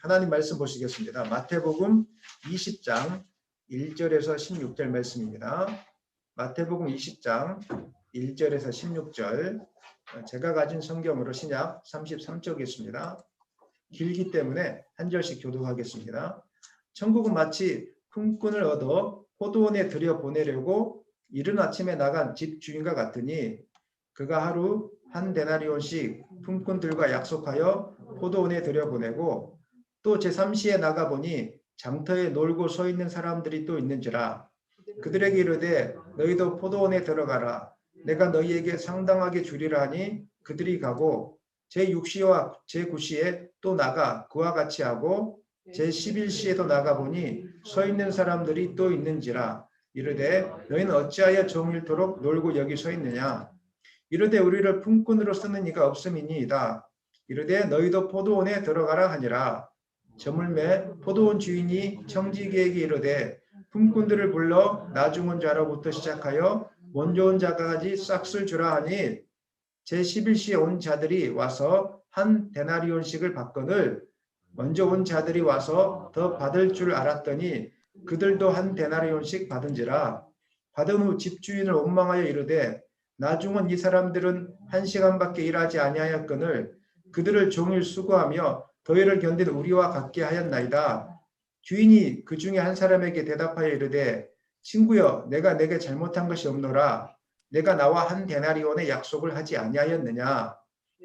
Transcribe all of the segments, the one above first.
하나님 말씀 보시겠습니다. 마태복음 20장 1절에서 16절 말씀입니다. 마태복음 20장 1절에서 16절, 제가 가진 성경으로 신약 33쪽에 있습니다. 길기 때문에 한 절씩 교독하겠습니다. 천국은 마치 품꾼을 얻어 포도원에 들여보내려고 이른 아침에 나간 집 주인과 같으니, 그가 하루 한 데나리온씩 품꾼들과 약속하여 포도원에 들여보내고, 또 제3시에 나가보니 장터에 놀고 서 있는 사람들이 또 있는지라. 그들에게 이르되 너희도 포도원에 들어가라. 내가 너희에게 상당하게 주리라 하니 그들이 가고, 제6시와 제9시에 또 나가 그와 같이 하고, 제11시에도 나가보니 서 있는 사람들이 또 있는지라. 이르되 너희는 어찌하여 종일토록 놀고 여기 서 있느냐. 이르되 우리를 품꾼으로 쓰는 이가 없음이니이다. 이르되 너희도 포도원에 들어가라 하니라. 저물매 포도원 주인이 청지기에게 이르되 품꾼들을 불러 나중 온 자로부터 시작하여 먼저 온 자까지 싹쓸 주라 하니, 제11시에 온 자들이 와서 한 데나리온씩을 받거늘 먼저 온 자들이 와서 더 받을 줄 알았더니 그들도 한 데나리온씩 받은지라. 받은 후 집주인을 원망하여 이르되 나중 온 이 사람들은 1시간밖에 일하지 아니하였거늘 그들을 종일 수고하며 더위를 견딘 우리와 같게 하였나이다. 주인이 그 중에 한 사람에게 대답하여 이르되 친구여, 내가 내게 잘못한 것이 없노라. 내가 나와 한 데나리온의 약속을 하지 아니하였느냐.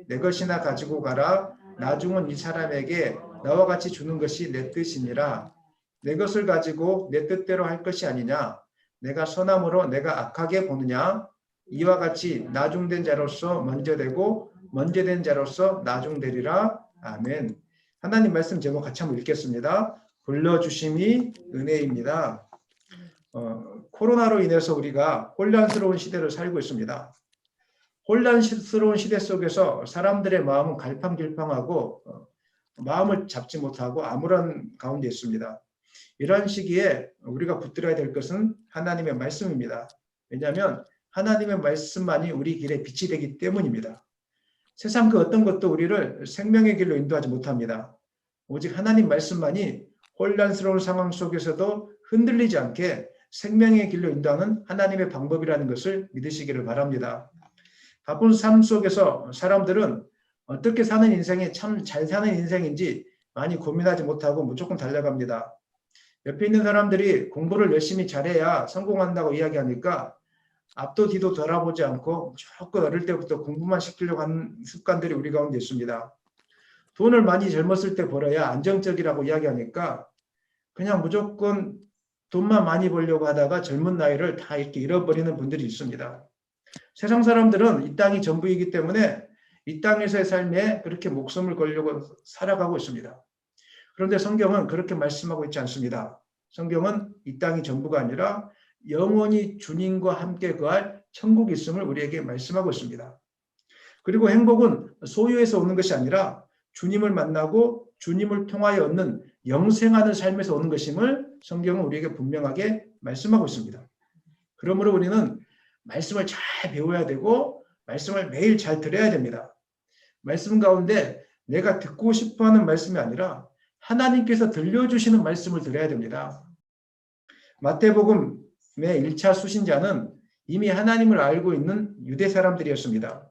내 것이나 가지고 가라. 나중 온 이 사람에게 나와 같이 주는 것이 내 뜻이니라. 내 것을 가지고 내 뜻대로 할 것이 아니냐. 내가 선함으로 내가 악하게 보느냐. 이와 같이 나중된 자로서 먼저 되고 먼저 된 자로서 나중되리라. 아멘. 하나님 말씀 제목 같이 한번 읽겠습니다. 불러주심이 은혜입니다. 코로나로 인해서 우리가 혼란스러운 시대를 살고 있습니다. 혼란스러운 시대 속에서 사람들의 마음은 갈팡질팡하고 마음을 잡지 못하고 암울한 가운데 있습니다. 이러한 시기에 우리가 붙들어야 될 것은 하나님의 말씀입니다. 왜냐하면 하나님의 말씀만이 우리 길에 빛이 되기 때문입니다. 세상 그 어떤 것도 우리를 생명의 길로 인도하지 못합니다. 오직 하나님 말씀만이 혼란스러운 상황 속에서도 흔들리지 않게 생명의 길로 인도하는 하나님의 방법이라는 것을 믿으시기를 바랍니다. 바쁜 삶 속에서 사람들은 어떻게 사는 인생이 참 잘 사는 인생인지 많이 고민하지 못하고 무조건 달려갑니다. 옆에 있는 사람들이 공부를 열심히 잘해야 성공한다고 이야기하니까 앞도 뒤도 돌아보지 않고 무조건 어릴 때부터 공부만 시키려고 하는 습관들이 우리 가운데 있습니다. 돈을 많이 젊었을 때 벌어야 안정적이라고 이야기하니까 그냥 무조건 돈만 많이 벌려고 하다가 젊은 나이를 다 이렇게 잃어버리는 분들이 있습니다. 세상 사람들은 이 땅이 전부이기 때문에 이 땅에서의 삶에 그렇게 목숨을 걸려고 살아가고 있습니다. 그런데 성경은 그렇게 말씀하고 있지 않습니다. 성경은 이 땅이 전부가 아니라 영원히 주님과 함께 거할 천국이 있음을 우리에게 말씀하고 있습니다. 그리고 행복은 소유에서 오는 것이 아니라 주님을 만나고 주님을 통하여 얻는 영생하는 삶에서 오는 것임을 성경은 우리에게 분명하게 말씀하고 있습니다. 그러므로 우리는 말씀을 잘 배워야 되고 말씀을 매일 잘 들어야 됩니다. 말씀 가운데 내가 듣고 싶어하는 말씀이 아니라 하나님께서 들려주시는 말씀을 들어야 됩니다. 마태복음의 1차 수신자는 이미 하나님을 알고 있는 유대 사람들이었습니다.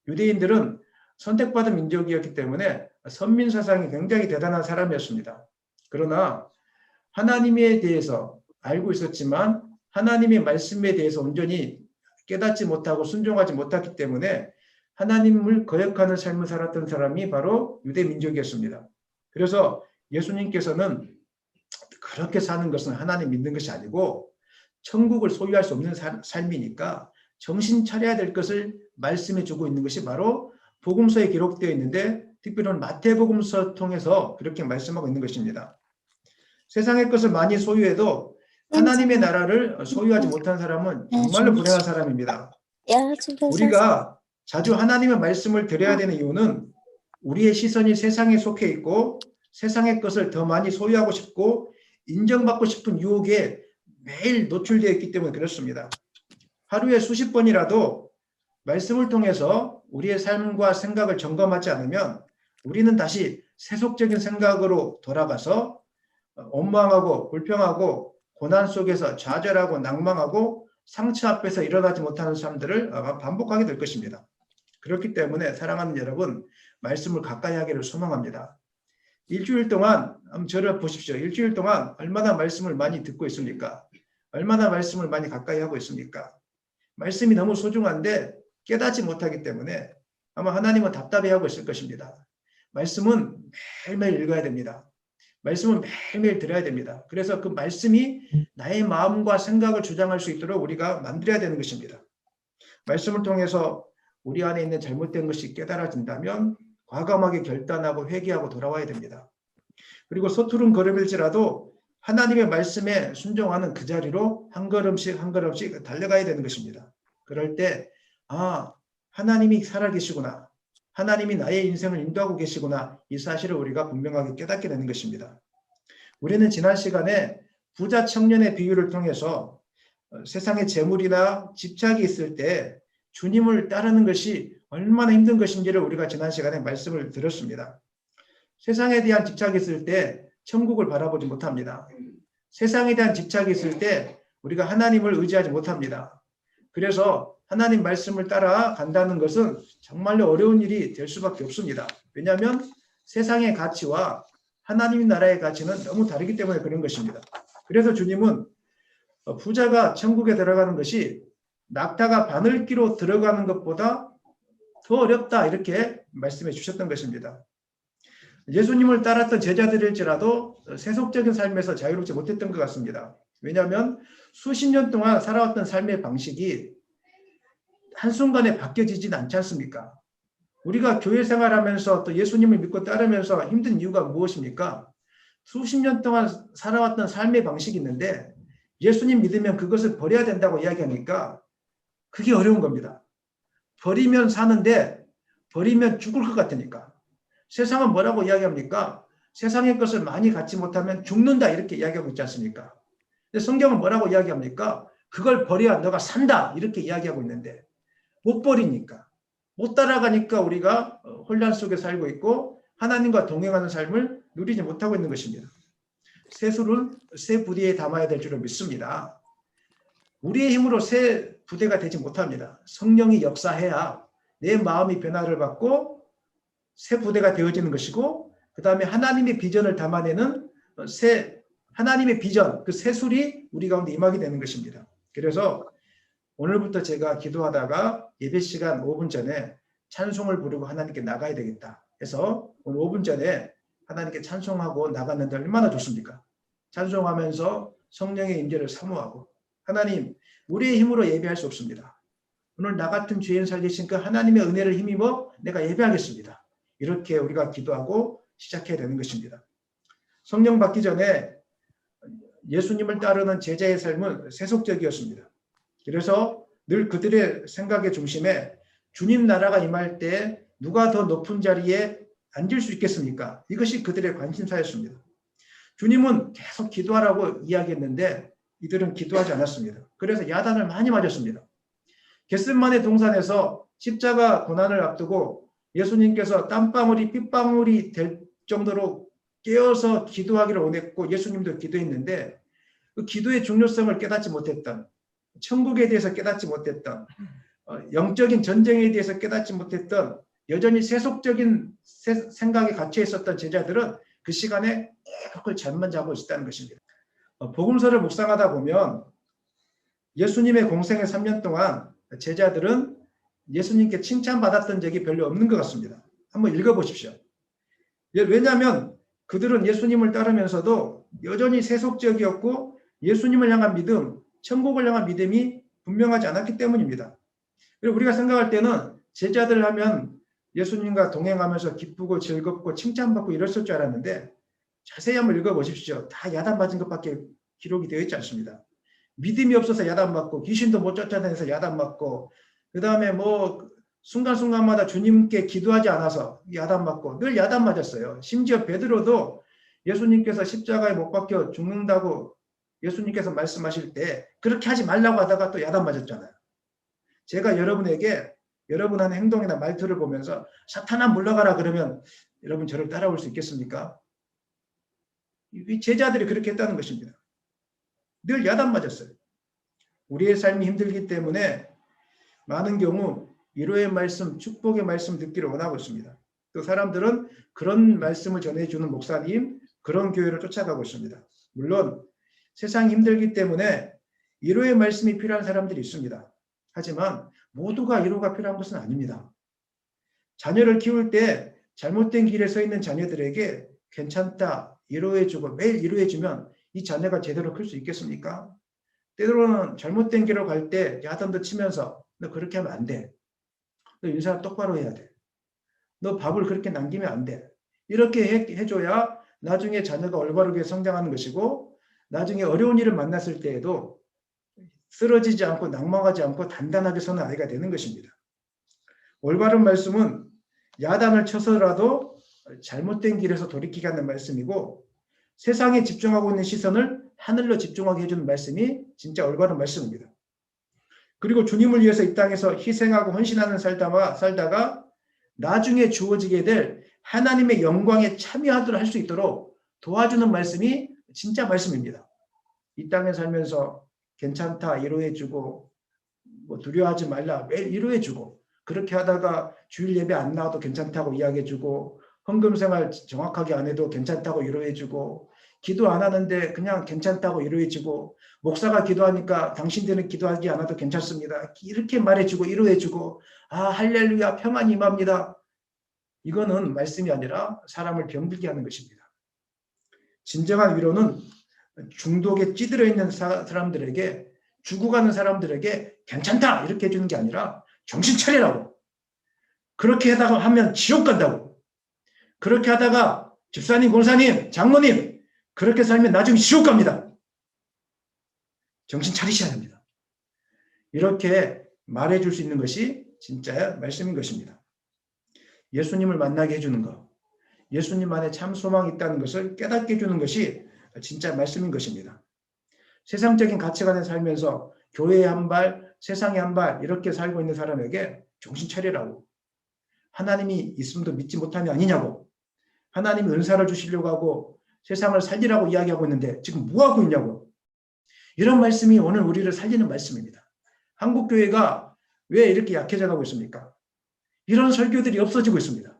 유대인들은 선택받은 민족이었기 때문에 선민 사상이 굉장히 대단한 사람이었습니다. 그러나 하나님에 대해서 알고 있었지만 하나님의 말씀에 대해서 온전히 깨닫지 못하고 순종하지 못했기 때문에 하나님을 거역하는 삶을 살았던 사람이 바로 유대 민족이었습니다. 그래서 예수님께서는 그렇게 사는 것은 하나님 믿는 것이 아니고 천국을 소유할 수 없는 삶이니까 정신 차려야 될 것을 말씀해 주고 있는 것이 바로 복음서에 기록되어 있는데, 특별히 마태복음서 통해서 그렇게 말씀하고 있는 것입니다. 세상의 것을 많이 소유해도 하나님의 나라를 소유하지 못한 사람은 정말로 불행한 사람입니다. 우리가 자주 하나님의 말씀을 드려야 되는 이유는 우리의 시선이 세상에 속해 있고 세상의 것을 더 많이 소유하고 싶고 인정받고 싶은 유혹에 매일 노출되어 있기 때문에 그렇습니다. 하루에 수십 번이라도 말씀을 통해서 우리의 삶과 생각을 점검하지 않으면 우리는 다시 세속적인 생각으로 돌아가서 원망하고 불평하고 고난 속에서 좌절하고 낭망하고 상처 앞에서 일어나지 못하는 삶들을 아마 반복하게 될 것입니다. 그렇기 때문에 사랑하는 여러분, 말씀을 가까이 하기를 소망합니다. 일주일 동안 한번 저를 보십시오. 일주일 동안 얼마나 말씀을 많이 듣고 있습니까? 얼마나 말씀을 많이 가까이 하고 있습니까? 말씀이 너무 소중한데 깨닫지 못하기 때문에 아마 하나님은 답답해하고 있을 것입니다. 말씀은 매일매일 읽어야 됩니다. 말씀은 매일매일 들어야 됩니다. 그래서 그 말씀이 나의 마음과 생각을 주장할 수 있도록 우리가 만들어야 되는 것입니다. 말씀을 통해서 우리 안에 있는 잘못된 것이 깨달아진다면 과감하게 결단하고 회개하고 돌아와야 됩니다. 그리고 서투른 걸음일지라도 하나님의 말씀에 순종하는 그 자리로 한 걸음씩 한 걸음씩 달려가야 되는 것입니다. 그럴 때 하나님이 살아계시구나. 하나님이 나의 인생을 인도하고 계시구나. 이 사실을 우리가 분명하게 깨닫게 되는 것입니다. 우리는 지난 시간에 부자 청년의 비유를 통해서 세상에 재물이나 집착이 있을 때 주님을 따르는 것이 얼마나 힘든 것인지를 우리가 지난 시간에 말씀을 들었습니다. 세상에 대한 집착이 있을 때 천국을 바라보지 못합니다. 세상에 대한 집착이 있을 때 우리가 하나님을 의지하지 못합니다. 그래서 하나님 말씀을 따라 간다는 것은 정말로 어려운 일이 될 수밖에 없습니다. 왜냐하면 세상의 가치와 하나님 나라의 가치는 너무 다르기 때문에 그런 것입니다. 그래서 주님은 부자가 천국에 들어가는 것이 낙타가 바늘기로 들어가는 것보다 더 어렵다 이렇게 말씀해 주셨던 것입니다. 예수님을 따랐던 제자들일지라도 세속적인 삶에서 자유롭지 못했던 것 같습니다. 왜냐하면 수십 년 동안 살아왔던 삶의 방식이 한순간에 바뀌어지진 않지 않습니까? 우리가 교회 생활하면서 또 예수님을 믿고 따르면서 힘든 이유가 무엇입니까? 수십 년 동안 살아왔던 삶의 방식이 있는데 예수님 믿으면 그것을 버려야 된다고 이야기하니까 그게 어려운 겁니다. 버리면 사는데 버리면 죽을 것 같으니까. 세상은 뭐라고 이야기합니까? 세상의 것을 많이 갖지 못하면 죽는다 이렇게 이야기하고 있지 않습니까? 근데 성경은 뭐라고 이야기합니까? 그걸 버려야 너가 산다 이렇게 이야기하고 있는데 못 버리니까 못 따라가니까 우리가 혼란 속에 살고 있고 하나님과 동행하는 삶을 누리지 못하고 있는 것입니다. 새술은 새 부대에 담아야 될 줄을 믿습니다. 우리의 힘으로 새 부대가 되지 못합니다. 성령이 역사해야 내 마음이 변화를 받고 새 부대가 되어지는 것이고 그 다음에 하나님의 비전을 담아내는 하나님의 비전, 그 새술이 우리 가운데 임하게 되는 것입니다. 그래서 오늘부터 제가 기도하다가 예배 시간 5분 전에 찬송을 부르고 하나님께 나가야 되겠다 해서 오늘 5분 전에 하나님께 찬송하고 나갔는데 얼마나 좋습니까? 찬송하면서 성령의 임재를 사모하고 하나님 우리의 힘으로 예배할 수 없습니다. 오늘 나 같은 죄인 살리신 그 하나님의 은혜를 힘입어 내가 예배하겠습니다. 이렇게 우리가 기도하고 시작해야 되는 것입니다. 성령 받기 전에 예수님을 따르는 제자의 삶은 세속적이었습니다. 그래서 늘 그들의 생각의 중심에 주님 나라가 임할 때 누가 더 높은 자리에 앉을 수 있겠습니까? 이것이 그들의 관심사였습니다. 주님은 계속 기도하라고 이야기했는데 이들은 기도하지 않았습니다. 그래서 야단을 많이 맞았습니다. 겟세마네 동산에서 십자가 고난을 앞두고 예수님께서 땀방울이 핏방울이 될 정도로 깨어서 기도하기를 원했고 예수님도 기도했는데 그 기도의 중요성을 깨닫지 못했던 천국에 대해서 깨닫지 못했던 영적인 전쟁에 대해서 깨닫지 못했던 여전히 세속적인 생각에 갇혀 있었던 제자들은 그 시간에 그걸 잠만 자고 있었다는 것입니다. 복음서를 묵상하다 보면 예수님의 공생의 3년 동안 제자들은 예수님께 칭찬받았던 적이 별로 없는 것 같습니다. 한번 읽어보십시오. 왜냐하면 그들은 예수님을 따르면서도 여전히 세속적이었고 예수님을 향한 믿음, 천국을 향한 믿음이 분명하지 않았기 때문입니다. 그리고 우리가 생각할 때는 제자들 하면 예수님과 동행하면서 기쁘고 즐겁고 칭찬받고 이랬을 줄 알았는데 자세히 한번 읽어보십시오. 다 야단맞은 것밖에 기록이 되어 있지 않습니다. 믿음이 없어서 야단맞고 귀신도 못 쫓아다녀서 야단맞고 그 다음에 뭐 순간순간마다 주님께 기도하지 않아서 야단맞고 늘 야단맞았어요. 심지어 베드로도 예수님께서 십자가에 못 박혀 죽는다고 예수님께서 말씀하실 때 그렇게 하지 말라고 하다가 또 야단맞았잖아요. 제가 여러분에게 여러분 하는 행동이나 말투를 보면서 사탄아 물러가라 그러면 여러분 저를 따라올 수 있겠습니까? 이 제자들이 그렇게 했다는 것입니다. 늘 야단 맞았어요. 우리의 삶이 힘들기 때문에 많은 경우 위로의 말씀, 축복의 말씀 듣기를 원하고 있습니다. 또 사람들은 그런 말씀을 전해주는 목사님, 그런 교회를 쫓아가고 있습니다. 물론 세상이 힘들기 때문에 위로의 말씀이 필요한 사람들이 있습니다. 하지만 모두가 위로가 필요한 것은 아닙니다. 자녀를 키울 때 잘못된 길에 서 있는 자녀들에게 괜찮다, 위로해주고 매일 위로해주면 이 자녀가 제대로 클 수 있겠습니까? 때로는 잘못된 길로 갈 때 야단도 치면서 너 그렇게 하면 안 돼. 너 인사 똑바로 해야 돼. 너 밥을 그렇게 남기면 안 돼. 이렇게 해줘야 나중에 자녀가 올바르게 성장하는 것이고 나중에 어려운 일을 만났을 때에도 쓰러지지 않고 낙망하지 않고 단단하게 서는 아이가 되는 것입니다. 올바른 말씀은 야단을 쳐서라도 잘못된 길에서 돌이키게 하는 말씀이고 세상에 집중하고 있는 시선을 하늘로 집중하게 해주는 말씀이 진짜 올바른 말씀입니다. 그리고 주님을 위해서 이 땅에서 희생하고 헌신하는 살다가 나중에 주어지게 될 하나님의 영광에 참여하도록 할 수 있도록 도와주는 말씀이 진짜 말씀입니다. 이 땅에 살면서 괜찮다 위로해주고 뭐 두려워하지 말라 매일 위로해주고 그렇게 하다가 주일 예배 안 나와도 괜찮다고 이야기해주고 헌금 생활 정확하게 안 해도 괜찮다고 위로해주고 기도 안 하는데 그냥 괜찮다고 위로해주고 목사가 기도하니까 당신들은 기도하지 않아도 괜찮습니다. 이렇게 말해주고 위로해주고 아 할렐루야 평안이 임합니다. 이거는 말씀이 아니라 사람을 병들게 하는 것입니다. 진정한 위로는 중독에 찌들어 있는 사람들에게 죽어가는 사람들에게 괜찮다 이렇게 해주는 게 아니라 정신 차리라고 그렇게 하다가 하면 지옥 간다고 그렇게 하다가 집사님 권사님 장로님 그렇게 살면 나중에 지옥 갑니다. 정신 차리셔야 합니다. 이렇게 말해줄 수 있는 것이 진짜 말씀인 것입니다. 예수님을 만나게 해주는 것 예수님 안에 참 소망이 있다는 것을 깨닫게 해주는 것이 진짜 말씀인 것입니다. 세상적인 가치관에 살면서 교회에 한 발, 세상에 한 발 이렇게 살고 있는 사람에게 정신 차리라고 하나님이 있음도 믿지 못함이 아니냐고 하나님이 은사를 주시려고 하고 세상을 살리라고 이야기하고 있는데 지금 뭐하고 있냐고 이런 말씀이 오늘 우리를 살리는 말씀입니다. 한국교회가 왜 이렇게 약해져 가고 있습니까? 이런 설교들이 없어지고 있습니다.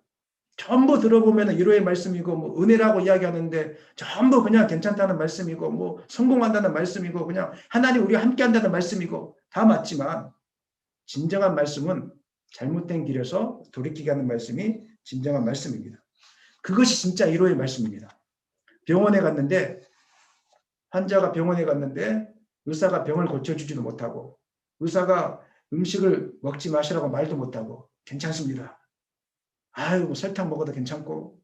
전부 들어보면 위로의 말씀이고 뭐 은혜라고 이야기하는데 전부 그냥 괜찮다는 말씀이고 뭐 성공한다는 말씀이고 그냥 하나님 우리와 함께한다는 말씀이고 다 맞지만 진정한 말씀은 잘못된 길에서 돌이키게 하는 말씀이 진정한 말씀입니다. 그것이 진짜 위로의 말씀입니다. 병원에 갔는데 환자가 병원에 갔는데 의사가 병을 고쳐주지도 못하고 의사가 음식을 먹지 마시라고 말도 못하고 괜찮습니다. 아유 설탕 먹어도 괜찮고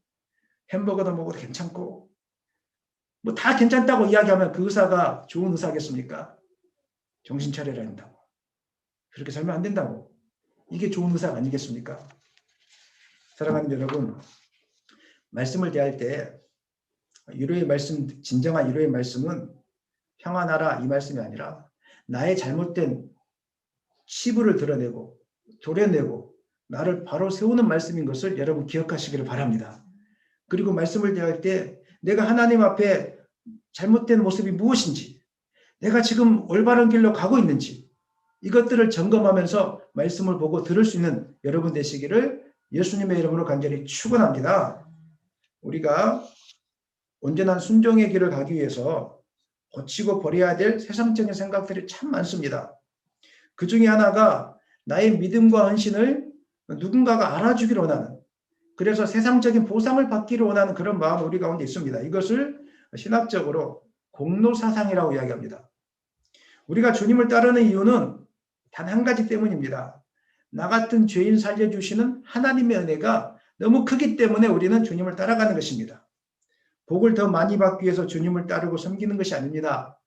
햄버거도 먹어도 괜찮고 뭐 다 괜찮다고 이야기하면 그 의사가 좋은 의사겠습니까? 정신 차려야 한다고. 그렇게 살면 안 된다고. 이게 좋은 의사가 아니겠습니까? 사랑하는 여러분 말씀을 대할 때 위로의 말씀 진정한 위로의 말씀은 평안하라 이 말씀이 아니라 나의 잘못된 치부를 드러내고 도려내고 나를 바로 세우는 말씀인 것을 여러분 기억하시기를 바랍니다. 그리고 말씀을 대할 때 내가 하나님 앞에 잘못된 모습이 무엇인지 내가 지금 올바른 길로 가고 있는지 이것들을 점검하면서 말씀을 보고 들을 수 있는 여러분 되시기를 예수님의 이름으로 간절히 축원합니다. 우리가 온전한 순종의 길을 가기 위해서 고치고 버려야 될 세상적인 생각들이 참 많습니다. 그 중에 하나가 나의 믿음과 헌신을 누군가가 알아주기를 원하는 그래서 세상적인 보상을 받기를 원하는 그런 마음이 우리 가운데 있습니다. 이것을 신학적으로 공로사상이라고 이야기합니다. 우리가 주님을 따르는 이유는 단 한 가지 때문입니다. 나 같은 죄인 살려주시는 하나님의 은혜가 너무 크기 때문에 우리는 주님을 따라가는 것입니다. 복을 더 많이 받기 위해서 주님을 따르고 섬기는 것이 아닙니다.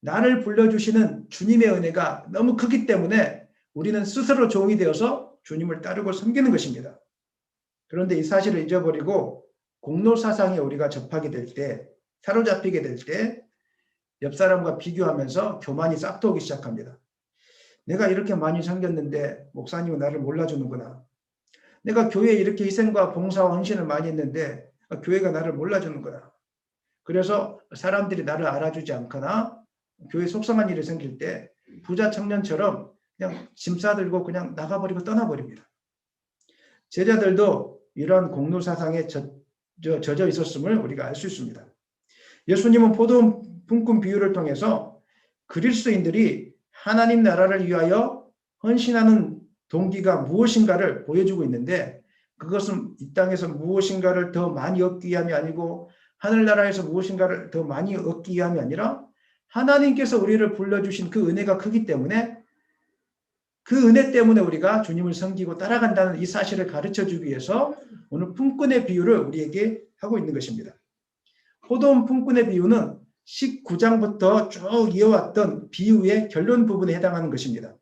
나를 불러주시는 주님의 은혜가 너무 크기 때문에 우리는 스스로 종이 되어서 주님을 따르고 섬기는 것입니다. 그런데 이 사실을 잊어버리고 공로사상에 우리가 접하게 될 때, 사로잡히게 될 때 옆 사람과 비교하면서 교만이 싹트오기 시작합니다. 내가 이렇게 많이 섬겼는데 목사님은 나를 몰라주는구나. 내가 교회에 이렇게 희생과 봉사와 헌신을 많이 했는데 교회가 나를 몰라주는구나. 그래서 사람들이 나를 알아주지 않거나 교회 속상한 일이 생길 때 부자 청년처럼 그냥 짐 싸들고 그냥 나가버리고 떠나버립니다. 제자들도 이러한 공로사상에 젖어 있었음을 우리가 알 수 있습니다. 예수님은 포도 품꾼 비유를 통해서 그리스도인들이 하나님 나라를 위하여 헌신하는 동기가 무엇인가를 보여주고 있는데, 그것은 이 땅에서 무엇인가를 더 많이 얻기 위함이 아니고 하늘나라에서 무엇인가를 더 많이 얻기 위함이 아니라 하나님께서 우리를 불러주신 그 은혜가 크기 때문에 그 은혜 때문에 우리가 주님을 섬기고 따라간다는 이 사실을 가르쳐주기 위해서 오늘 품꾼의 비유를 우리에게 하고 있는 것입니다. 포도원 품꾼의 비유는 19장부터 쭉 이어왔던 비유의 결론 부분에 해당하는 것입니다.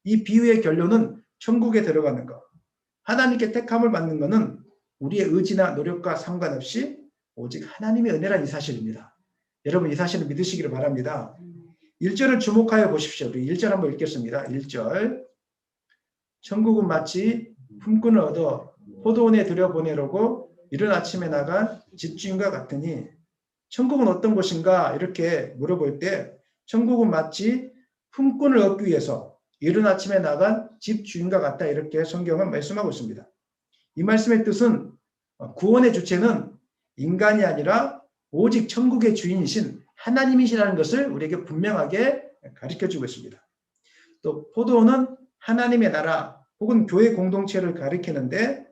이 비유의 결론은 천국에 들어가는 것, 하나님께 택함을 받는 것은 우리의 의지나 노력과 상관없이 오직 하나님의 은혜란 이 사실입니다. 여러분 이 사실을 믿으시기를 바랍니다. 1절을 주목하여 보십시오. 우리 1절 한번 읽겠습니다. 1절. 천국은 마치 품꾼을 얻어 포도원에 들여보내려고 이른 아침에 나간 집주인과 같으니, 천국은 어떤 곳인가 이렇게 물어볼 때 천국은 마치 품꾼을 얻기 위해서 이른 아침에 나간 집주인과 같다, 이렇게 성경은 말씀하고 있습니다. 이 말씀의 뜻은 구원의 주체는 인간이 아니라 오직 천국의 주인이신 하나님이시라는 것을 우리에게 분명하게 가르쳐주고 있습니다. 또 포도원은 하나님의 나라 혹은 교회 공동체를 가리키는데,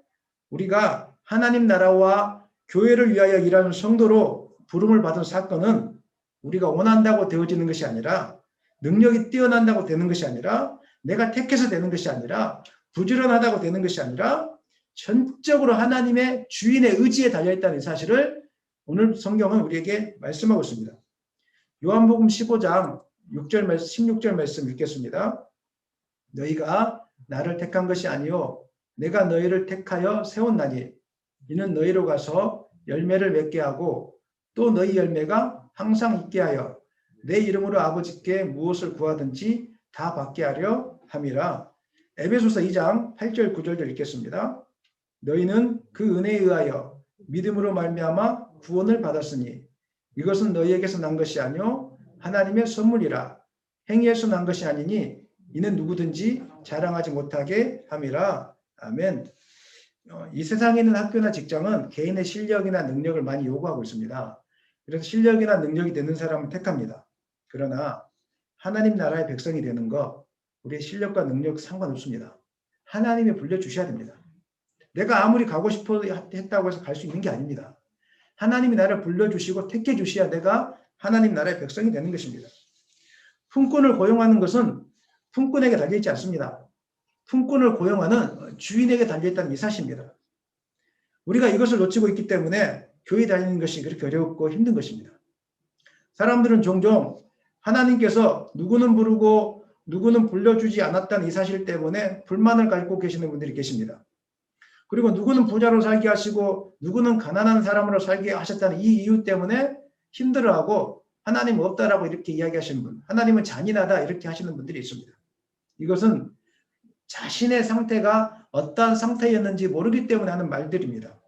우리가 하나님 나라와 교회를 위하여 일하는 성도로 부름을 받은 사건은 우리가 원한다고 되어지는 것이 아니라, 능력이 뛰어난다고 되는 것이 아니라, 내가 택해서 되는 것이 아니라, 부지런하다고 되는 것이 아니라 전적으로 하나님의 주인의 의지에 달려있다는 사실을 오늘 성경은 우리에게 말씀하고 있습니다. 요한복음 15장 6절, 16절 말씀 읽겠습니다. 너희가 나를 택한 것이 아니요 내가 너희를 택하여 세웠나니 이는 너희로 가서 열매를 맺게 하고 또 너희 열매가 항상 있게 하여 내 이름으로 아버지께 무엇을 구하든지 다 받게 하려 함이라. 에베소서 2장 8절 9절도 읽겠습니다. 너희는 그 은혜에 의하여 믿음으로 말미암아 구원을 받았으니 이것은 너희에게서 난 것이 아니요 하나님의 선물이라. 행위에서 난 것이 아니니 이는 누구든지 자랑하지 못하게 함이라. 아멘. 이 세상에 있는 학교나 직장은 개인의 실력이나 능력을 많이 요구하고 있습니다. 그래서 실력이나 능력이 되는 사람을 택합니다. 그러나 하나님 나라의 백성이 되는 거 우리의 실력과 능력 상관없습니다. 하나님이 불러주셔야 됩니다. 내가 아무리 가고 싶어 했다고 해서 갈 수 있는 게 아닙니다. 하나님이 나를 불러주시고 택해 주셔야 내가 하나님 나라의 백성이 되는 것입니다. 품꾼을 고용하는 것은 품꾼에게 달려있지 않습니다. 품꾼을 고용하는 주인에게 달려있다는 이 사실입니다. 우리가 이것을 놓치고 있기 때문에 교회 다니는 것이 그렇게 어렵고 힘든 것입니다. 사람들은 종종 하나님께서 누구는 부르고 누구는 불러주지 않았다는 이 사실 때문에 불만을 가지고 계시는 분들이 계십니다. 그리고 누구는 부자로 살게 하시고 누구는 가난한 사람으로 살게 하셨다는 이 이유 때문에 힘들어하고 하나님 없다라고 이렇게 이야기하시는 분, 하나님은 잔인하다 이렇게 하시는 분들이 있습니다. 이것은 자신의 상태가 어떠한 상태였는지 모르기 때문에 하는 말들입니다.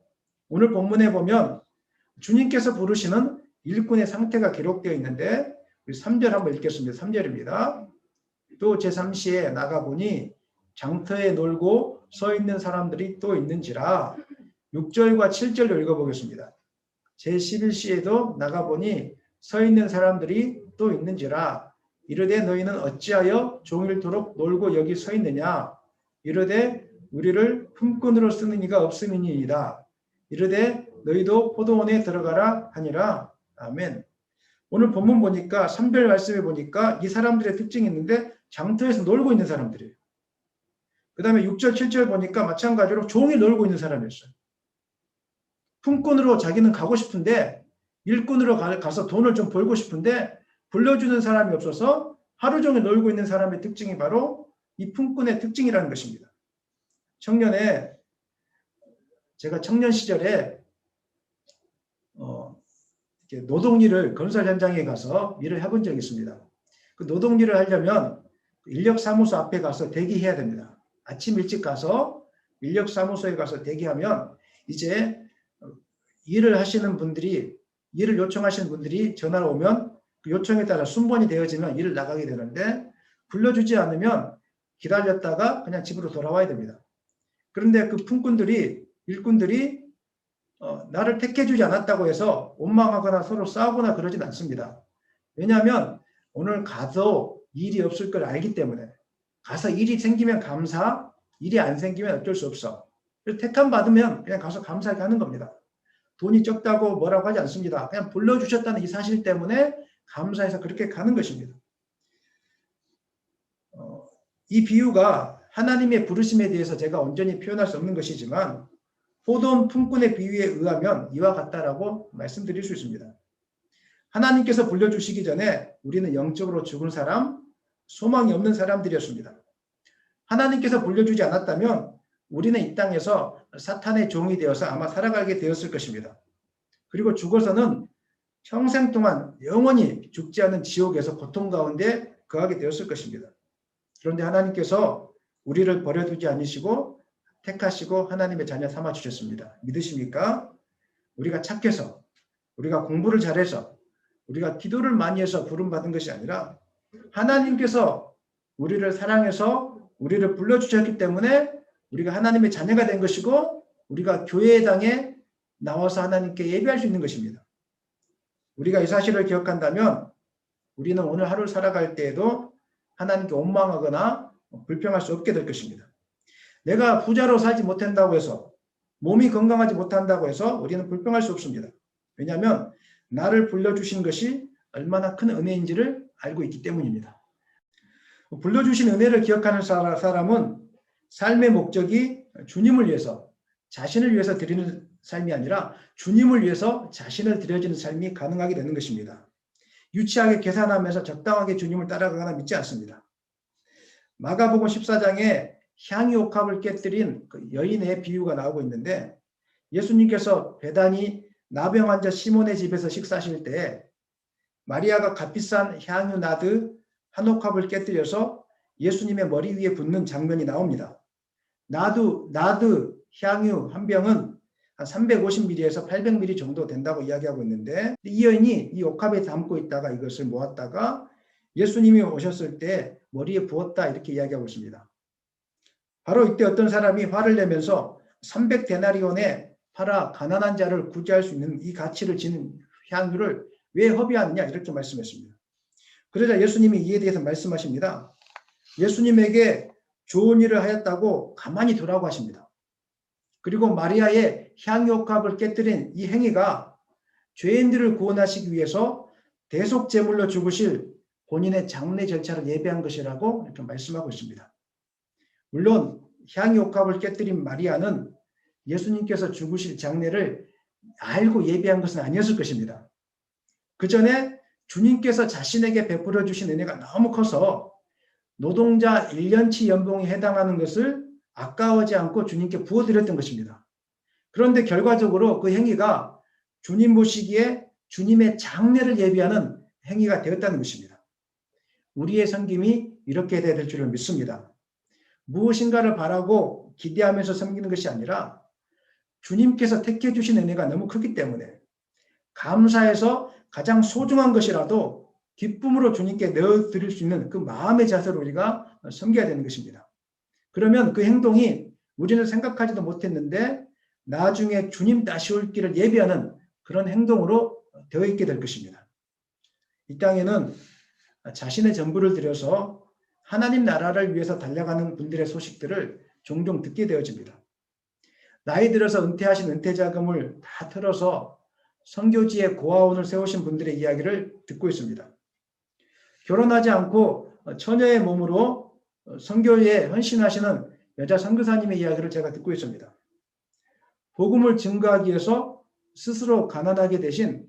오늘 본문에 보면 주님께서 부르시는 일꾼의 상태가 기록되어 있는데 3절 한번 읽겠습니다. 3절입니다. 또 제3시에 나가보니 장터에 놀고 서 있는 사람들이 또 있는지라. 6절과 7절로 읽어보겠습니다. 제11시에도 나가보니 서 있는 사람들이 또 있는지라. 이르되 너희는 어찌하여 종일토록 놀고 여기 서 있느냐. 이르되 우리를 품꾼으로 쓰는 이가 없음이니이다. 이르되 너희도 포도원에 들어가라 하니라. 아멘. 오늘 본문 보니까 3절 말씀에 보니까 이 사람들의 특징이 있는데 장터에서 놀고 있는 사람들이에요. 그 다음에 6절 7절 보니까 마찬가지로 종일 놀고 있는 사람이었어요. 품꾼으로 자기는 가고 싶은데 일꾼으로 가서 돈을 좀 벌고 싶은데 불러주는 사람이 없어서 하루 종일 놀고 있는 사람의 특징이 바로 이 품꾼의 특징이라는 것입니다. 청년에 제가 청년 시절에 노동일을 건설 현장에 가서 일을 해본 적이 있습니다. 그 노동일을 하려면 인력사무소 앞에 가서 대기해야 됩니다. 아침 일찍 가서 인력사무소에 가서 대기하면 이제 일을 하시는 분들이, 일을 요청하시는 분들이 전화를 오면 그 요청에 따라 순번이 되어지면 일을 나가게 되는데, 불러주지 않으면 기다렸다가 그냥 집으로 돌아와야 됩니다. 그런데 그 품꾼들이, 일꾼들이 나를 택해주지 않았다고 해서 원망하거나 서로 싸우거나 그러진 않습니다. 왜냐하면 오늘 가도 일이 없을 걸 알기 때문에, 가서 일이 생기면 감사, 일이 안 생기면 어쩔 수 없어. 택함 받으면 그냥 가서 감사하게 하는 겁니다. 돈이 적다고 뭐라고 하지 않습니다. 그냥 불러주셨다는 이 사실 때문에 감사해서 그렇게 가는 것입니다. 이 비유가 하나님의 부르심에 대해서 제가 온전히 표현할 수 없는 것이지만, 포도원 품꾼의 비유에 의하면 이와 같다라고 말씀드릴 수 있습니다. 하나님께서 불러주시기 전에 우리는 영적으로 죽은 사람, 소망이 없는 사람들이었습니다. 하나님께서 불러주지 않았다면 우리는 이 땅에서 사탄의 종이 되어서 아마 살아가게 되었을 것입니다. 그리고 죽어서는 평생 동안 영원히 죽지 않는 지옥에서 고통 가운데 거하게 되었을 것입니다. 그런데 하나님께서 우리를 버려두지 않으시고 택하시고 하나님의 자녀 삼아 주셨습니다. 믿으십니까? 우리가 착해서, 우리가 공부를 잘해서, 우리가 기도를 많이 해서 부름받은 것이 아니라 하나님께서 우리를 사랑해서 우리를 불러주셨기 때문에 우리가 하나님의 자녀가 된 것이고, 우리가 교회당에 나와서 하나님께 예배할 수 있는 것입니다. 우리가 이 사실을 기억한다면 우리는 오늘 하루를 살아갈 때에도 하나님께 원망하거나 불평할 수 없게 될 것입니다. 내가 부자로 살지 못한다고 해서, 몸이 건강하지 못한다고 해서 우리는 불평할 수 없습니다. 왜냐하면 나를 불러주신 것이 얼마나 큰 은혜인지를 알고 있기 때문입니다. 불러주신 은혜를 기억하는 사람은 삶의 목적이 주님을 위해서, 자신을 위해서 드리는 삶이 아니라 주님을 위해서 자신을 드려지는 삶이 가능하게 되는 것입니다. 유치하게 계산하면서 적당하게 주님을 따라가거나 믿지 않습니다. 마가복음 14장에 향유옥합을 깨뜨린 그 여인의 비유가 나오고 있는데, 예수님께서 베다니 나병 환자 시몬의 집에서 식사하실 때 마리아가 값비싼 향유 나드 한 옥합을 깨뜨려서 예수님의 머리 위에 붓는 장면이 나옵니다. 나드 향유 한 병은 한 350ml에서 800ml 정도 된다고 이야기하고 있는데, 이 여인이 이 옥합에 담고 있다가 이것을 모았다가 예수님이 오셨을 때 머리에 부었다, 이렇게 이야기하고 있습니다. 바로 이때 어떤 사람이 화를 내면서 300데나리온에 팔아 가난한 자를 구제할 수 있는 이 가치를 지닌 향유를 왜 허비하느냐, 이렇게 말씀했습니다. 그러자 예수님이 이에 대해서 말씀하십니다. 예수님에게 좋은 일을 하였다고 가만히 두라고 하십니다. 그리고 마리아의 향유옥합을 깨뜨린 이 행위가 죄인들을 구원하시기 위해서 대속 제물로 죽으실 본인의 장례 절차를 예배한 것이라고 이렇게 말씀하고 있습니다. 물론 향유옥합을 깨뜨린 마리아는 예수님께서 죽으실 장례를 알고 예배한 것은 아니었을 것입니다. 그 전에 주님께서 자신에게 베풀어 주신 은혜가 너무 커서 노동자 1년치 연봉에 해당하는 것을 아까워하지 않고 주님께 부어드렸던 것입니다. 그런데 결과적으로 그 행위가 주님 보시기에 주님의 장례를 예비하는 행위가 되었다는 것입니다. 우리의 섬김이 이렇게 돼야 될 줄을 믿습니다. 무엇인가를 바라고 기대하면서 섬기는 것이 아니라 주님께서 택해 주신 은혜가 너무 크기 때문에 감사해서 가장 소중한 것이라도 기쁨으로 주님께 내어드릴 수 있는 그 마음의 자세로 우리가 섬겨야 되는 것입니다. 그러면 그 행동이 우리는 생각하지도 못했는데 나중에 주님 다시 올 길을 예비하는 그런 행동으로 되어 있게 될 것입니다. 이 땅에는 자신의 전부를 들여서 하나님 나라를 위해서 달려가는 분들의 소식들을 종종 듣게 되어집니다. 나이 들어서 은퇴하신 은퇴자금을 다 털어서 선교지에 고아원을 세우신 분들의 이야기를 듣고 있습니다. 결혼하지 않고 처녀의 몸으로 선교에 헌신하시는 여자 선교사님의 이야기를 제가 듣고 있습니다. 복음을 증거하기 위해서 스스로 가난하게 되신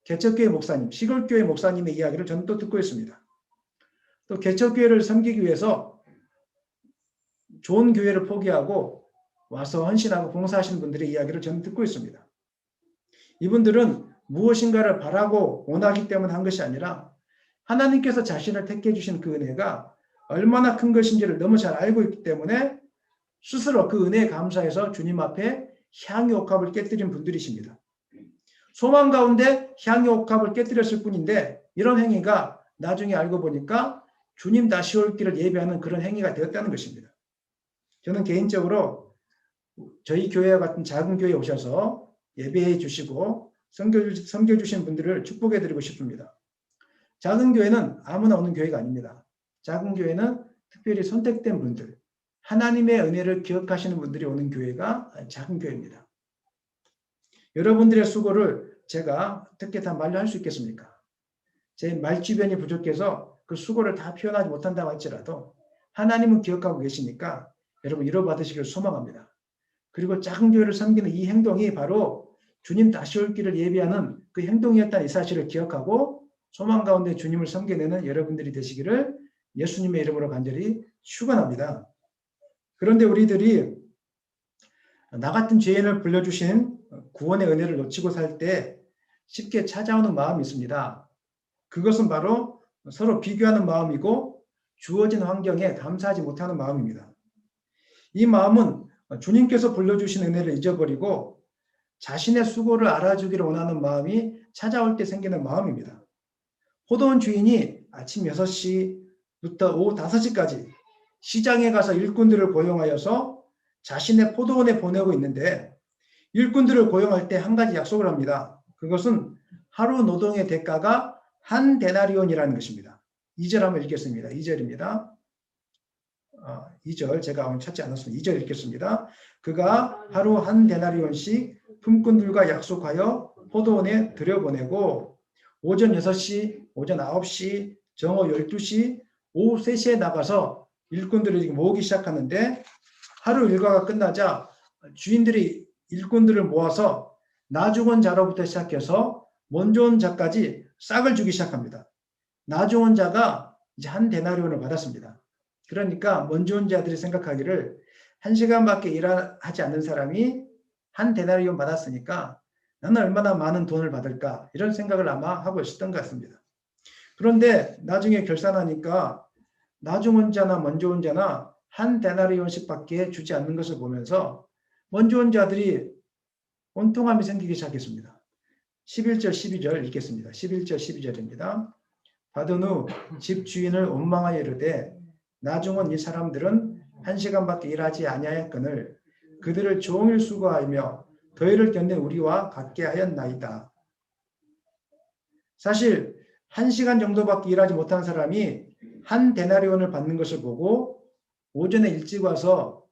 개척교회 목사님, 시골교회 목사님의 이야기를 저는 또 듣고 있습니다. 또 개척교회를 섬기기 위해서 좋은 교회를 포기하고 와서 헌신하고 봉사하시는 분들의 이야기를 저는 듣고 있습니다. 이분들은 무엇인가를 바라고 원하기 때문에 한 것이 아니라 하나님께서 자신을 택해 주신 그 은혜가 얼마나 큰 것인지를 너무 잘 알고 있기 때문에 스스로 그 은혜에 감사해서 주님 앞에 향유 옥합을 깨뜨린 분들이십니다. 소망 가운데 향유 옥합을 깨뜨렸을 뿐인데 이런 행위가 나중에 알고 보니까 주님 다시 올 길을 예배하는 그런 행위가 되었다는 것입니다. 저는 개인적으로 저희 교회와 같은 작은 교회에 오셔서 예배해 주시고 섬겨주신 분들을 축복해 드리고 싶습니다. 작은 교회는 아무나 오는 교회가 아닙니다. 작은 교회는 특별히 선택된 분들, 하나님의 은혜를 기억하시는 분들이 오는 교회가 작은 교회입니다. 여러분들의 수고를 제가 어떻게 다 말로 할 수 있겠습니까? 제 말주변이 부족해서 그 수고를 다 표현하지 못한다고 할지라도 하나님은 기억하고 계시니까 여러분 위로받으시기를 소망합니다. 그리고 작은 교회를 섬기는 이 행동이 바로 주님 다시 올 길을 예비하는 그 행동이었다는 이 사실을 기억하고 소망 가운데 주님을 섬겨내는 여러분들이 되시기를 예수님의 이름으로 간절히 축원합니다. 그런데 우리들이 나 같은 죄인을 불러주신 구원의 은혜를 놓치고 살 때 쉽게 찾아오는 마음이 있습니다. 그것은 바로 서로 비교하는 마음이고 주어진 환경에 감사하지 못하는 마음입니다. 이 마음은 주님께서 불러주신 은혜를 잊어버리고 자신의 수고를 알아주기를 원하는 마음이 찾아올 때 생기는 마음입니다. 포도원 주인이 아침 6시부터 오후 5시까지 시장에 가서 일꾼들을 고용하여서 자신의 포도원에 보내고 있는데 일꾼들을 고용할 때 한 가지 약속을 합니다. 그것은 하루 노동의 대가가 한 데나리온이라는 것입니다. 2절 한번 읽겠습니다. 2절입니다. 2절 제가 오늘 찾지 않았습니다. 2절 읽겠습니다. 그가 하루 한 데나리온씩 품꾼들과 약속하여 포도원에 들여보내고 오전 6시, 오전 9시, 정오 12시, 오후 3시에 나가서 일꾼들을 모으기 시작하는데 하루 일과가 끝나자 주인들이 일꾼들을 모아서 나중온 자로부터 시작해서 먼저 온 자까지 싹을 주기 시작합니다. 나중온 자가 이제 한 데나리온을 받았습니다. 그러니까 먼저 온 자들이 생각하기를 1시간밖에 일하지 않는 사람이 한 데나리온 받았으니까 나는 얼마나 많은 돈을 받을까 이런 생각을 아마 하고 있었던 것 같습니다. 그런데 나중에 결산하니까 나중 온 자나 먼저 온 자나 한 데나리온씩밖에 주지 않는 것을 보면서 먼저 온 자들이 온통함이 생기기 시작했습니다. 11절 12절 읽겠습니다. 11절 12절입니다. 받은 후 집 주인을 원망하여 이르되 나중 온 이 사람들은 1시간밖에 일하지 아니하였거늘 그들을 종일 수고하며 더위를 견딘 우리와 같게 하였나이다. 사실 1시간 정도밖에 일하지 못한 사람이 한 데나리온을 받는 것을 보고 오전에 일찍 와서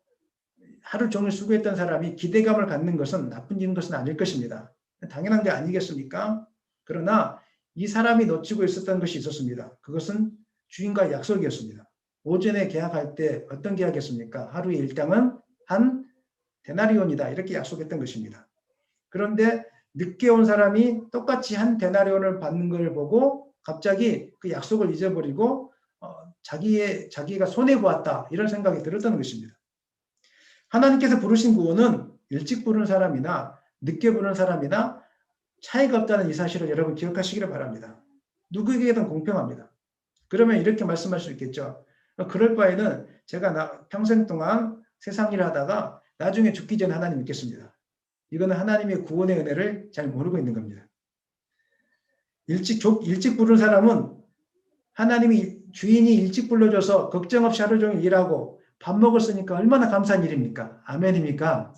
하루 종일 수고했던 사람이 기대감을 갖는 것은 나쁜 것은 아닐 것입니다. 당연한 게 아니겠습니까? 그러나 이 사람이 놓치고 있었던 것이 있었습니다. 그것은 주인과의 약속이었습니다. 오전에 계약할 때 어떤 계약이었습니까? 하루의 일당은 한 데나리온이다. 이렇게 약속했던 것입니다. 그런데 늦게 온 사람이 똑같이 한 데나리온을 받는 걸 보고 갑자기 그 약속을 잊어버리고 자기가 손해보았다. 이런 생각이 들었던 것입니다. 하나님께서 부르신 구원은 일찍 부르는 사람이나 늦게 부르는 사람이나 차이가 없다는 이 사실을 여러분 기억하시기를 바랍니다. 누구에게든 공평합니다. 그러면 이렇게 말씀할 수 있겠죠. 그럴 바에는 제가 평생 동안 세상 일을 하다가 나중에 죽기 전에 하나님 믿겠습니다. 이거는 하나님의 구원의 은혜를 잘 모르고 있는 겁니다. 일찍 부르는 사람은 하나님이 주인이 일찍 불러줘서 걱정 없이 하루 종일 일하고 밥 먹었으니까 얼마나 감사한 일입니까? 아멘입니까?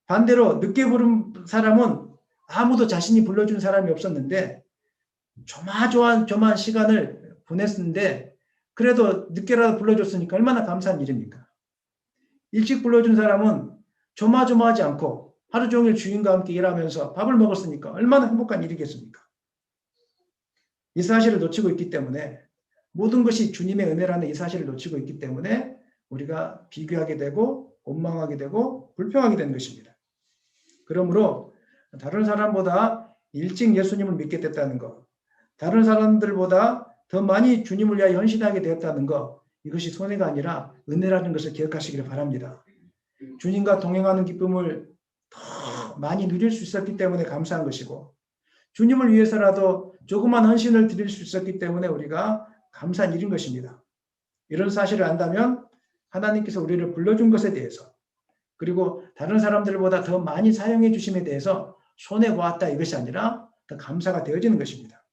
반대로 늦게 부른 사람은 아무도 자신이 불러준 사람이 없었는데 조마조마한 시간을 보냈는데 그래도 늦게라도 불러줬으니까 얼마나 감사한 일입니까? 일찍 불러준 사람은 조마조마하지 않고 하루 종일 주인과 함께 일하면서 밥을 먹었으니까 얼마나 행복한 일이겠습니까? 이 사실을 놓치고 있기 때문에 모든 것이 주님의 은혜라는 이 사실을 놓치고 있기 때문에 우리가 비교하게 되고 원망하게 되고 불평하게 되는 것입니다. 그러므로 다른 사람보다 일찍 예수님을 믿게 됐다는 것, 다른 사람들보다 더 많이 주님을 위하여 헌신하게 되었다는 것, 이것이 손해가 아니라 은혜라는 것을 기억하시기를 바랍니다. 주님과 동행하는 기쁨을 더 많이 누릴 수 있었기 때문에 감사한 것이고 주님을 위해서라도 조그만 헌신을 드릴 수 있었기 때문에 우리가 감사한 일인 것입니다. 이런 사실을 안다면 하나님께서 우리를 불러준 것에 대해서 그리고 다른 사람들보다 더 많이 사용해 주심에 대해서 손해보았다 이것이 아니라 더 감사가 되어지는 것입니다.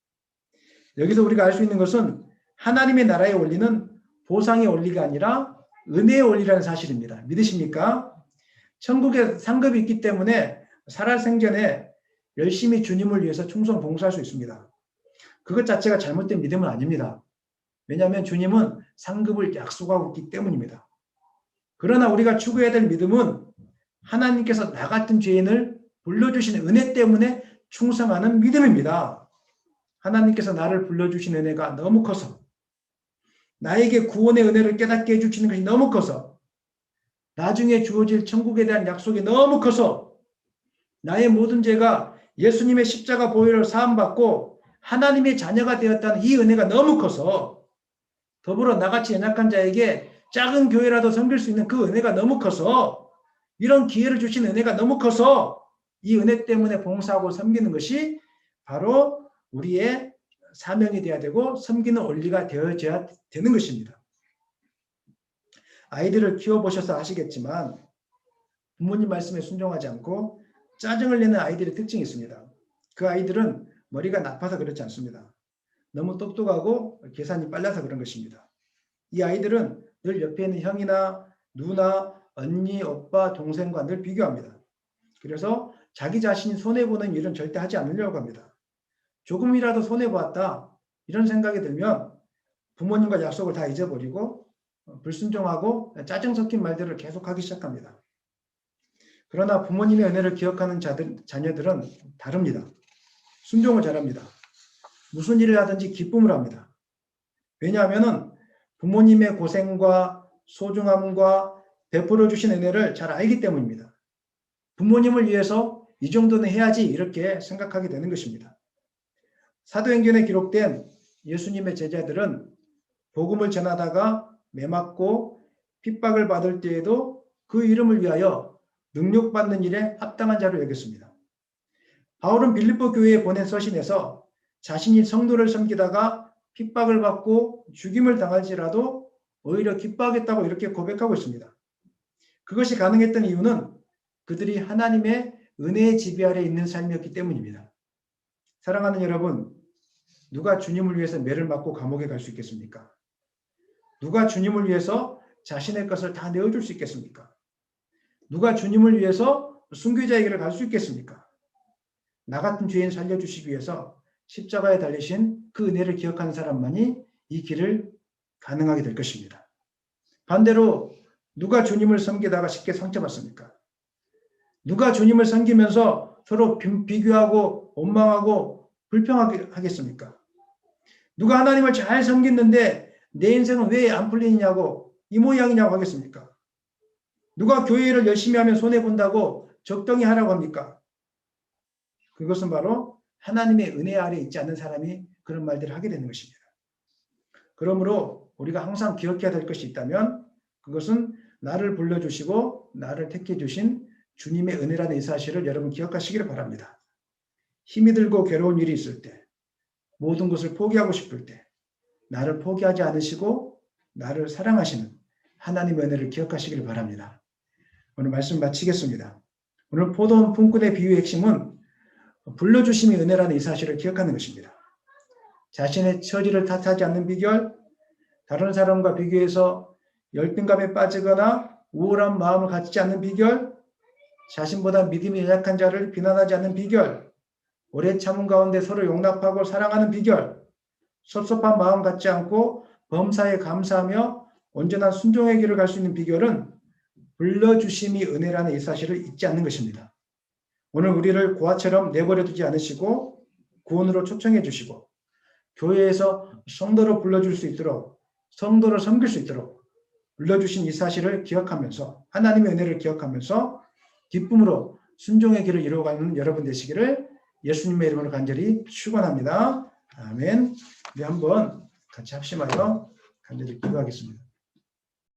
여기서 우리가 알 수 있는 것은 하나님의 나라의 원리는 보상의 원리가 아니라 은혜의 원리라는 사실입니다. 믿으십니까? 천국에 상급이 있기 때문에 살아생전에 열심히 주님을 위해서 충성 봉사할 수 있습니다. 그것 자체가 잘못된 믿음은 아닙니다. 왜냐하면 주님은 상급을 약속하고 있기 때문입니다. 그러나 우리가 추구해야 될 믿음은 하나님께서 나 같은 죄인을 불러주신 은혜 때문에 충성하는 믿음입니다. 하나님께서 나를 불러주신 은혜가 너무 커서 나에게 구원의 은혜를 깨닫게 해주시는 것이 너무 커서 나중에 주어질 천국에 대한 약속이 너무 커서 나의 모든 죄가 예수님의 십자가 보혈로 사함받고 하나님의 자녀가 되었다는 이 은혜가 너무 커서 더불어 나같이 연약한 자에게 작은 교회라도 섬길 수 있는 그 은혜가 너무 커서 이런 기회를 주신 은혜가 너무 커서 이 은혜 때문에 봉사하고 섬기는 것이 바로 우리의 사명이 되어야 되고 섬기는 원리가 되어져야 되는 것입니다. 아이들을 키워보셔서 아시겠지만 부모님 말씀에 순종하지 않고 짜증을 내는 아이들의 특징이 있습니다. 그 아이들은 머리가 나빠서 그렇지 않습니다. 너무 똑똑하고 계산이 빨라서 그런 것입니다. 이 아이들은 늘 옆에 있는 형이나 누나, 언니, 오빠, 동생과 늘 비교합니다. 그래서 자기 자신이 손해보는 일은 절대 하지 않으려고 합니다. 조금이라도 손해보았다 이런 생각이 들면 부모님과 약속을 다 잊어버리고 불순종하고 짜증 섞인 말들을 계속하기 시작합니다. 그러나 부모님의 은혜를 기억하는 자녀들은 다릅니다. 순종을 잘합니다. 무슨 일을 하든지 기쁨을 합니다. 왜냐하면 부모님의 고생과 소중함과 베풀어 주신 은혜를 잘 알기 때문입니다. 부모님을 위해서 이 정도는 해야지 이렇게 생각하게 되는 것입니다. 사도행전에 기록된 예수님의 제자들은 복음을 전하다가 매맞고 핍박을 받을 때에도 그 이름을 위하여 능력받는 일에 합당한 자로 여겼습니다. 바울은 빌립보 교회에 보낸 서신에서 자신이 성도를 섬기다가 핍박을 받고 죽임을 당할지라도 오히려 기뻐하겠다고 이렇게 고백하고 있습니다. 그것이 가능했던 이유는 그들이 하나님의 은혜의 지배 아래 있는 삶이었기 때문입니다. 사랑하는 여러분, 누가 주님을 위해서 매를 맞고 감옥에 갈 수 있겠습니까? 누가 주님을 위해서 자신의 것을 다 내어줄 수 있겠습니까? 누가 주님을 위해서 순교자의 길을 갈 수 있겠습니까? 나 같은 죄인 살려주시기 위해서 십자가에 달리신 그 은혜를 기억하는 사람만이 이 길을 가능하게 될 것입니다. 반대로 누가 주님을 섬기다가 쉽게 상처받습니까? 누가 주님을 섬기면서 서로 비교하고 원망하고 불평하게 하겠습니까? 누가 하나님을 잘 섬겼는데 내 인생은 왜 안 풀리냐고 이 모양이냐고 하겠습니까? 누가 교회를 열심히 하면 손해본다고 적당히 하라고 합니까? 그것은 바로 하나님의 은혜 아래 있지 않는 사람이 그런 말들을 하게 되는 것입니다. 그러므로 우리가 항상 기억해야 될 것이 있다면 그것은 나를 불러주시고 나를 택해 주신 주님의 은혜라는 이 사실을 여러분 기억하시기를 바랍니다. 힘이 들고 괴로운 일이 있을 때, 모든 것을 포기하고 싶을 때 나를 포기하지 않으시고 나를 사랑하시는 하나님의 은혜를 기억하시기를 바랍니다. 오늘 말씀 마치겠습니다. 오늘 포도원 품꾼의 비유의 핵심은 불러주심이 은혜라는 이 사실을 기억하는 것입니다. 자신의 처지를 탓하지 않는 비결, 다른 사람과 비교해서 열등감에 빠지거나 우울한 마음을 갖지 않는 비결, 자신보다 믿음이 연약한 자를 비난하지 않는 비결, 오래 참은 가운데 서로 용납하고 사랑하는 비결, 섭섭한 마음 갖지 않고 범사에 감사하며 온전한 순종의 길을 갈 수 있는 비결은 불러주심이 은혜라는 이 사실을 잊지 않는 것입니다. 오늘 우리를 고아처럼 내버려 두지 않으시고 구원으로 초청해 주시고 교회에서 성도로 불러줄 수 있도록 성도를 섬길 수 있도록 불러주신 이 사실을 기억하면서 하나님의 은혜를 기억하면서 기쁨으로 순종의 길을 이루어가는 여러분 되시기를 예수님의 이름으로 간절히 축원합니다. 아멘. 우리 한번 같이 합심하여 간절히 기도하겠습니다.